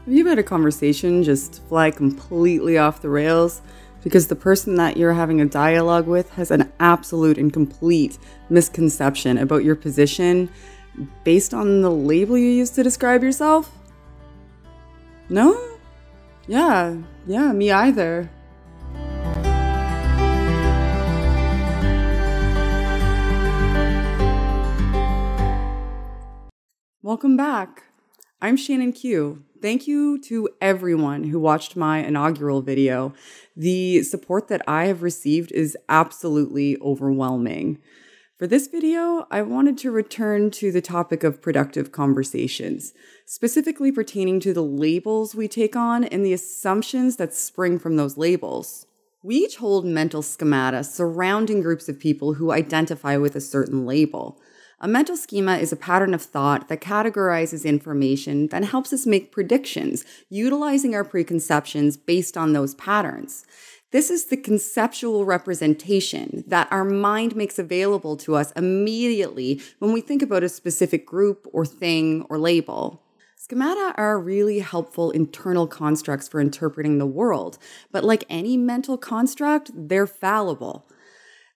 Have you had a conversation just fly completely off the rails because the person that you're having a dialogue with has an absolute and complete misconception about your position based on the label you use to describe yourself? No? Yeah, me either. Welcome back. I'm Shannon Q. Thank you to everyone who watched my inaugural video. The support that I have received is absolutely overwhelming. For this video, I wanted to return to the topic of productive conversations, specifically pertaining to the labels we take on and the assumptions that spring from those labels. We each hold mental schemata surrounding groups of people who identify with a certain label. A mental schema is a pattern of thought that categorizes information that helps us make predictions, utilizing our preconceptions based on those patterns. This is the conceptual representation that our mind makes available to us immediately when we think about a specific group or thing or label. Schemata are really helpful internal constructs for interpreting the world, but like any mental construct, they're fallible.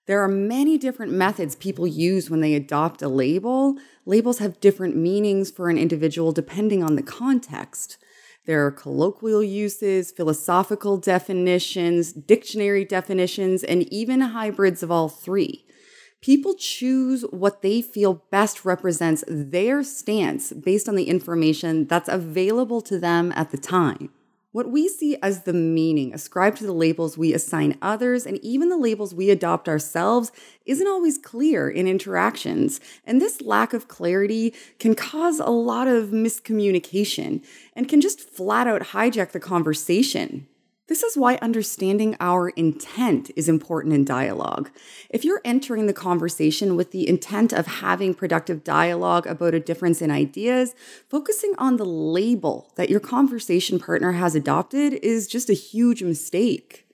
There are many different methods people use when they adopt a label. Labels have different meanings for an individual depending on the context. There are colloquial uses, philosophical definitions, dictionary definitions, and even hybrids of all three. People choose what they feel best represents their stance based on the information that's available to them at the time. What we see as the meaning ascribed to the labels we assign others and even the labels we adopt ourselves isn't always clear in interactions, and this lack of clarity can cause a lot of miscommunication and can just flat out hijack the conversation. This is why understanding our intent is important in dialogue. If you're entering the conversation with the intent of having productive dialogue about a difference in ideas, focusing on the label that your conversation partner has adopted is just a huge mistake.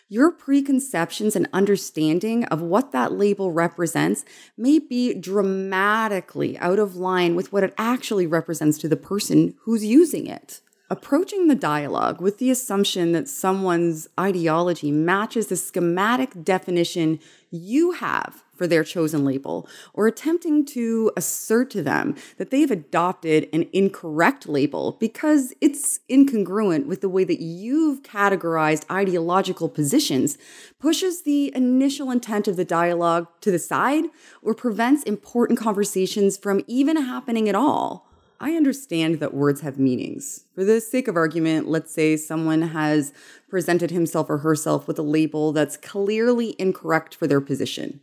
Your preconceptions and understanding of what that label represents may be dramatically out of line with what it actually represents to the person who's using it. Approaching the dialogue with the assumption that someone's ideology matches the schematic definition you have for their chosen label, or attempting to assert to them that they've adopted an incorrect label because it's incongruent with the way that you've categorized ideological positions, pushes the initial intent of the dialogue to the side or prevents important conversations from even happening at all. I understand that words have meanings. For the sake of argument, let's say someone has presented himself or herself with a label that's clearly incorrect for their position.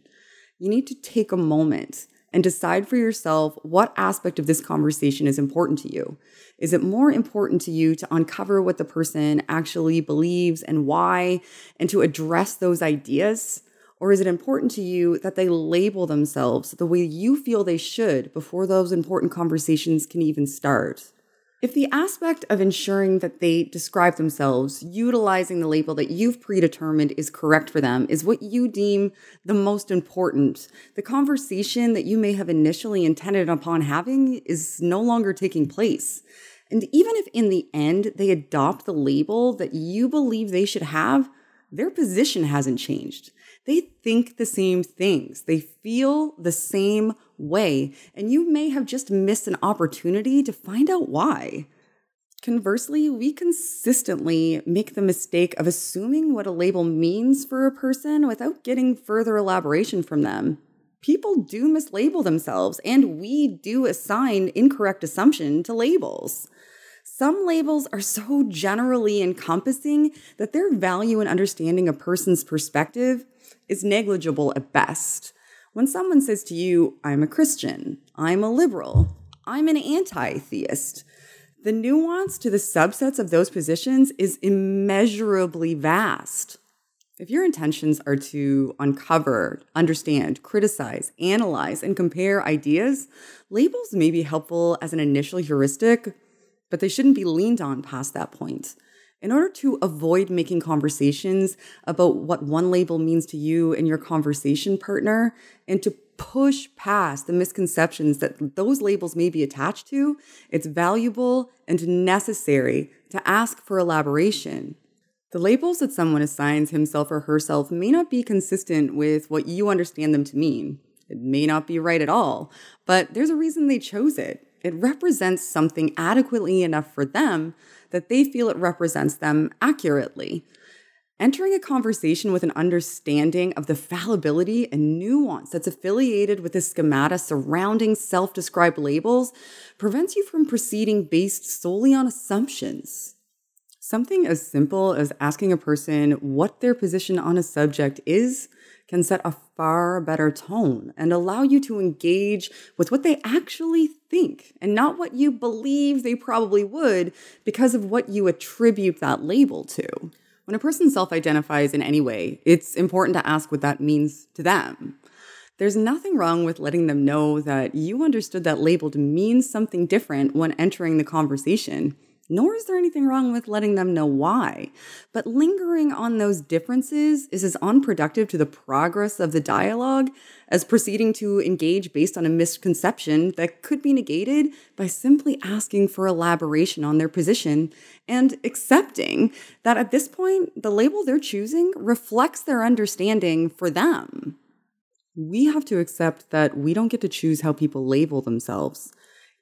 You need to take a moment and decide for yourself what aspect of this conversation is important to you. Is it more important to you to uncover what the person actually believes and why, and to address those ideas? Or is it important to you that they label themselves the way you feel they should before those important conversations can even start? If the aspect of ensuring that they describe themselves utilizing the label that you've predetermined is correct for them is what you deem the most important, the conversation that you may have initially intended upon having is no longer taking place. And even if in the end they adopt the label that you believe they should have, their position hasn't changed. They think the same things. They feel the same way, and you may have just missed an opportunity to find out why. Conversely, we consistently make the mistake of assuming what a label means for a person without getting further elaboration from them. People do mislabel themselves, and we do assign incorrect assumption to labels. Some labels are so generally encompassing that their value in understanding a person's perspective is negligible at best. When someone says to you, I'm a Christian, I'm a liberal, I'm an anti-theist, the nuance to the subsets of those positions is immeasurably vast. If your intentions are to uncover, understand, criticize, analyze, and compare ideas, labels may be helpful as an initial heuristic, but they shouldn't be leaned on past that point. In order to avoid making conversations about what one label means to you and your conversation partner, and to push past the misconceptions that those labels may be attached to, it's valuable and necessary to ask for elaboration. The labels that someone assigns himself or herself may not be consistent with what you understand them to mean. It may not be right at all, but there's a reason they chose it. It represents something adequately enough for them that they feel it represents them accurately. Entering a conversation with an understanding of the fallibility and nuance that's affiliated with the schemata surrounding self-described labels prevents you from proceeding based solely on assumptions. Something as simple as asking a person what their position on a subject is can set a far better tone and allow you to engage with what they actually think and not what you believe they probably would because of what you attribute that label to. When a person self-identifies in any way, it's important to ask what that means to them. There's nothing wrong with letting them know that you understood that label to mean something different when entering the conversation, nor is there anything wrong with letting them know why. But lingering on those differences is as unproductive to the progress of the dialogue as proceeding to engage based on a misconception that could be negated by simply asking for elaboration on their position and accepting that at this point, the label they're choosing reflects their understanding for them. We have to accept that we don't get to choose how people label themselves,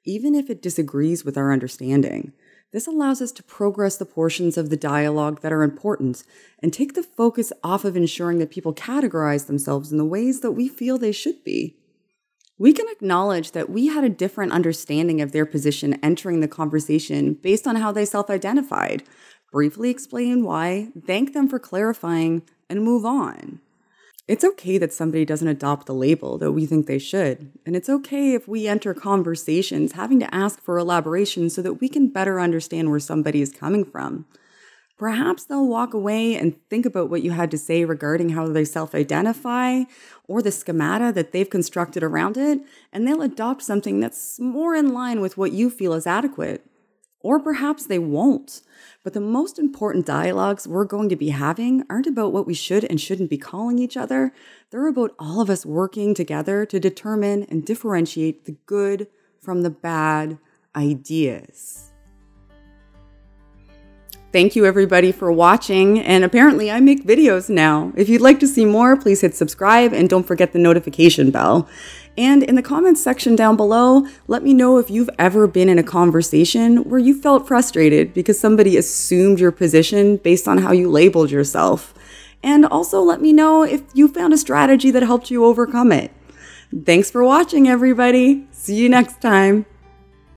even if it disagrees with our understanding. This allows us to progress the portions of the dialogue that are important and take the focus off of ensuring that people categorize themselves in the ways that we feel they should be. We can acknowledge that we had a different understanding of their position entering the conversation based on how they self-identified, briefly explain why, thank them for clarifying, and move on. It's okay that somebody doesn't adopt the label that we think they should, and it's okay if we enter conversations having to ask for elaboration so that we can better understand where somebody is coming from. Perhaps they'll walk away and think about what you had to say regarding how they self-identify or the schemata that they've constructed around it, and they'll adopt something that's more in line with what you feel is adequate. Or perhaps they won't. But the most important dialogues we're going to be having aren't about what we should and shouldn't be calling each other. They're about all of us working together to determine and differentiate the good from the bad ideas. Thank you everybody for watching, and apparently I make videos now. If you'd like to see more, please hit subscribe and don't forget the notification bell. And in the comments section down below, let me know if you've ever been in a conversation where you felt frustrated because somebody assumed your position based on how you labeled yourself. And also let me know if you found a strategy that helped you overcome it. Thanks for watching, everybody. See you next time.